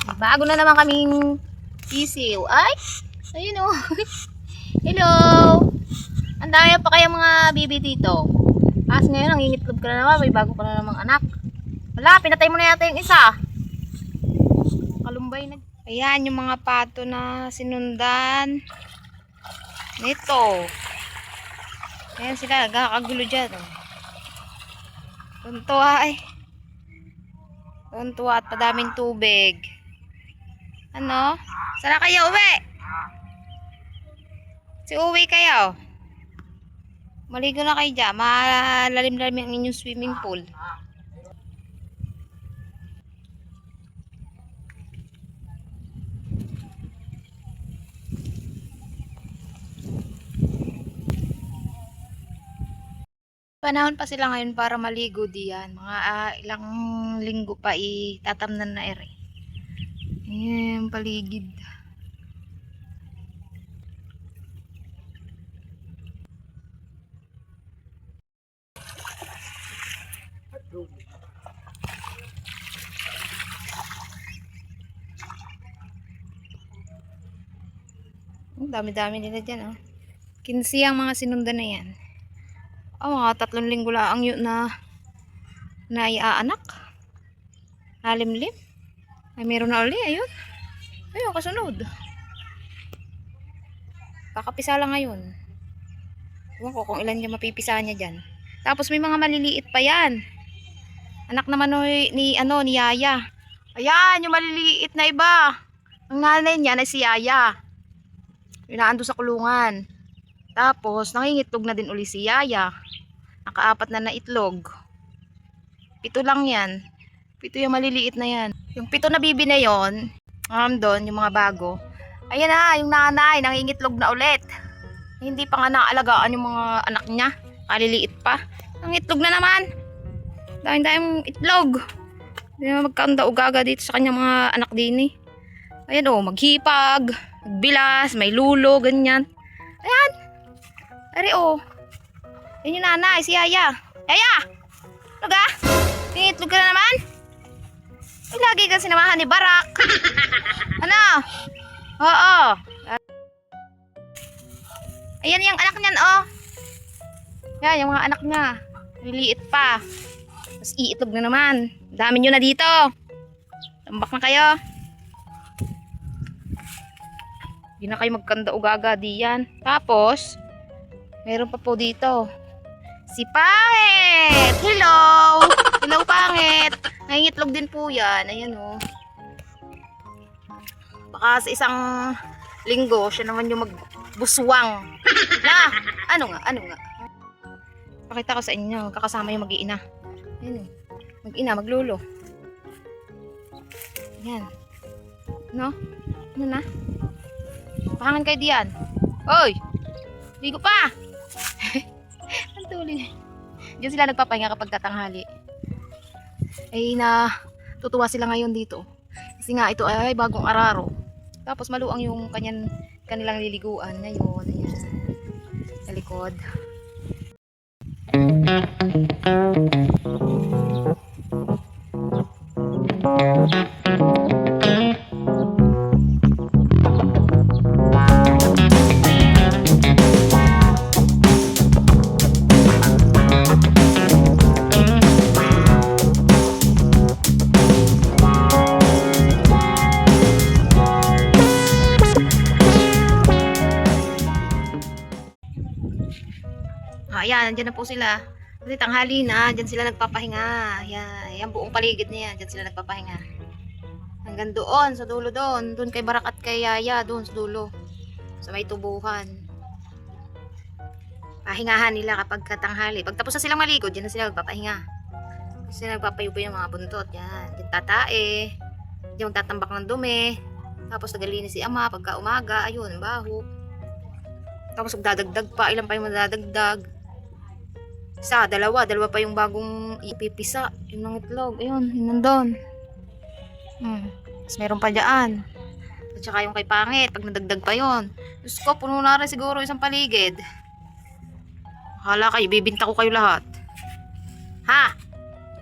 Bago na naman kaming sisiw. Ay! Ayun o. Hello! Ang dami pa kaya mga bibi dito. Kasi ngayon, nangingitlog ka na naman. May bago ka na namang anak. Wala, pinatay mo na yata yung isa. Kalumbay na. Ayan yung mga pato na sinundan. Nito. Ayan sila, nagkakagulo dyan. Tuntua ay. Tuntua at padaming tubig. Ano? Saan kayo uwi? Si uwi kayo. Maligo na kayo dyan. Malalim-lalim ang inyong swimming pool. Panahon pa sila ngayon para maligo diyan. Mga ilang linggo pa itatamnan na ere. Ayan, paligid. Dami-dami nila dyan, oh. 15 ang mga sinundan na yan. Mga 3 linggo lang yun na iaanak. Halimlim. Ay, meron na uli, ayun. Ayun, kasunod. Kakapisa lang ngayon. Ewan ko kung ilan yung mapipisa niya dyan. Tapos may mga maliliit pa yan. Anak naman ni Yaya. Ayan, yung maliliit na iba. Ang nanay niya na si Yaya. Inaando sa kulungan. Tapos, nangingitlog na din uli si Yaya. Naka-4 na itlog. 7 lang yan. 7 yung maliliit na yan. Yung 7 na bibi na yon, doon, yung mga bago. Ayan na, yung nanay, nangingitlog na ulit. Hindi pa nga naalagaan yung mga anak niya. Kaliliit pa. Nangitlog na naman. Dahil itlog. Hindi na magkaunda ugaga dito sa kanyang mga anak din eh. Ayan o, maghipag, magbilas, may lulo, ganyan. Ayan. Ari o. Yan yung nanay, si Yaya. Yaya! Ano ka? Tingitlog ka na naman? Ay, lagi kang sinamahan ni Barak. Ano? Oo. Ayan yung anak niyan, oh. Yan, yung mga anak niya. Liliit pa. Tapos iitlog na naman. Dami nyo na dito. Tambak na kayo. Hindi na kayo magkanda ugaga diyan. Tapos, meron pa po dito. Si Pangit! Hello! Hello, Pangit! Nangingitlog din po yan. Ayan o. Baka sa isang linggo, siya naman yung magbuswang. Na! Ano nga? Pakita ko sa inyo. Kakasama yung mag-iina. Ayan o. Mag-ina, maglulo. Ayan. No? Ano na? Pahangan kayo diyan. Oy! Ligo pa! Ang tuloy. Diyan sila nagpapahinga kapag tatanghali. Ay tutuwa sila ngayon dito. Kasi nga ito ay bagong araro. Tapos maluang yung kanilang liliguan. Ngayon, ayan. Sa likod. Ayan, nandiyan na po sila. Kasi tanghali na, dyan sila nagpapahinga. Ayan, yung buong paligid niya, dyan sila nagpapahinga. Hanggang doon, sa dulo doon. Doon kay Barak at kay Yaya, doon sa dulo. Sa may tubuhan. Pahingahan nila kapag katanghali. Pag tapos na silang maligo, dyan na sila magpapahinga. Kasi nagpapayupo yung mga buntot. Yan, dyan tatae. Dyan magtatambak ng dumi. Tapos nagalinis si ama pagka umaga. Ayun, baho. Tapos magdadagdag pa. Ilan pa yung madadagdag. Isa, dalawa pa yung bagong ipipisa. Yung ng itlog. Ayun, yun nandun. Tapos meron pa dyan. At saka yung kay Pangit, pag nadagdag pa yun. Diyos ko, puno na rin siguro isang paligid. Akala kayo, bibinta ko kayo lahat. Ha?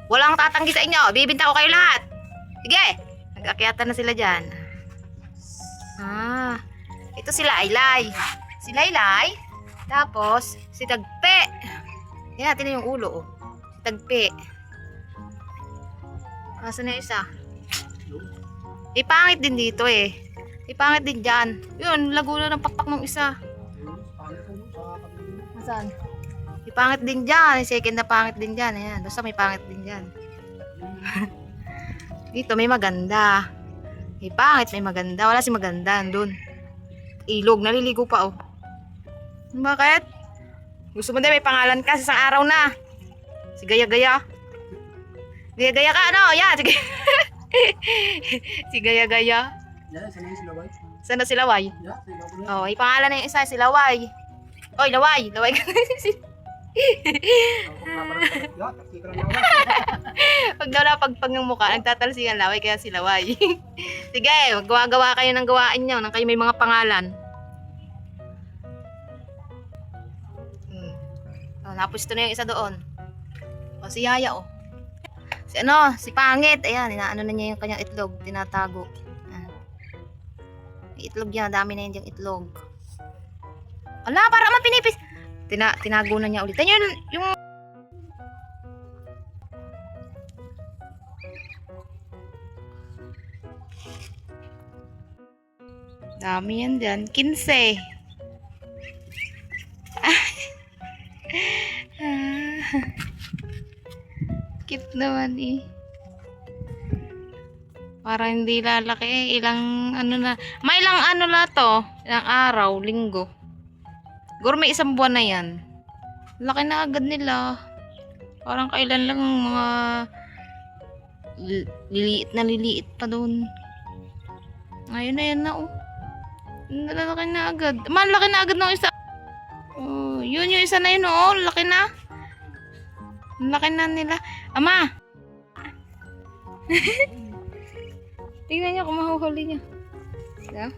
Walang tatanggi sa inyo, bibinta ko kayo lahat. Sige, Nag-akyatan na sila dyan. Ito si Laylay. Si Laylay. Tapos, si Tagpe. Yan natin yung ulo, oh. Si Tagpe. Asan na yung isa? Ipangit din dito eh. Ipangit din dyan. Yun, lago na ng pakpak ng isa. Asan? Ipangit din dyan. Second na pangit din dyan. Ayan. Basta may pangit din dyan. Dito may maganda. May pangit, may maganda. Wala si maganda. Andun. Ilog. Naliligo pa, oh. Bakit? Gusto mo din may pangalan ka sa isang araw na. Si Gaya-Gaya. Gaya-Gaya ka, ano? Yan. Sige. Si Gaya-Gaya. Saan na si Laway? Oh, may pangalan na yung isa, si Laway. Oy, Laway. Laway ka. Pag daw na pagpag ng mukha, nagtatalsingan Laway, kaya si Laway. Sige, gawa-gawa kayo ng gawain nyo, nang kayo may mga pangalan. Oh, napusto na yung isa doon. O, si Yaya, oh. Si Pangit. Ayan, inaano na niya yung kanyang itlog. Tinatago. May itlog niya. Dami na yung itlog. Ala, para mapinipis. Tinago na niya ulit. Yan yung dami yan dyan. 15. Cute naman eh. Para hindi lalaki eh. Ilang ano na. May ilang ano na to. Ilang araw, linggo. Siguro may isang buwan na yan. Laki na agad nila. Parang kailan lang mga liliit pa doon. Ayun na yan na oh. Lalaki na agad. Malaki na agad ng isa. Oh, yun yung isa na yun oh. Laki na. Laki na nila. Ama! Tingnan niyo kung mahuhuli niya. Yeah.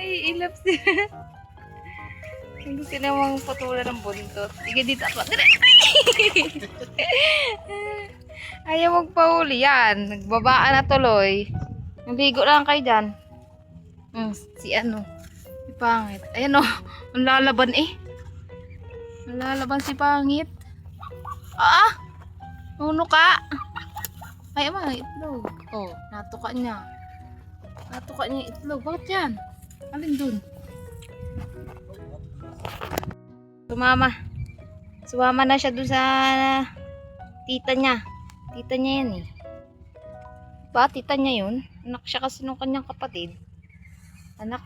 Iilap siya. Hindi sila mang patulan ng buntot. Sige dito ako. Ayaw magpahuli yan. Nagbabaan na tuloy. Naligo lang kayo dyan. Si ano. Si Pangit. Ayan o. Ang lalaban eh. Lalaban si Pangit. Nuno ka. Ay, ama, itlog. Oh, natuka niya. Natuka niya itlog. Bakit yan? Alin dun? Sumama na siya dun sa tita niya. Tita niya yan eh. Ba, tita niya yun? Anak siya kasi ng kanyang kapatid. Anak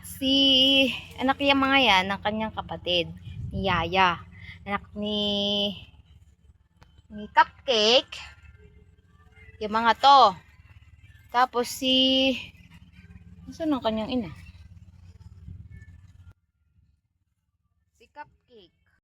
yung mga yan ng kanyang kapatid. Ni Yaya. Anak ni Cupcake. Yung mga to. Tapos saan ang kanyang ina?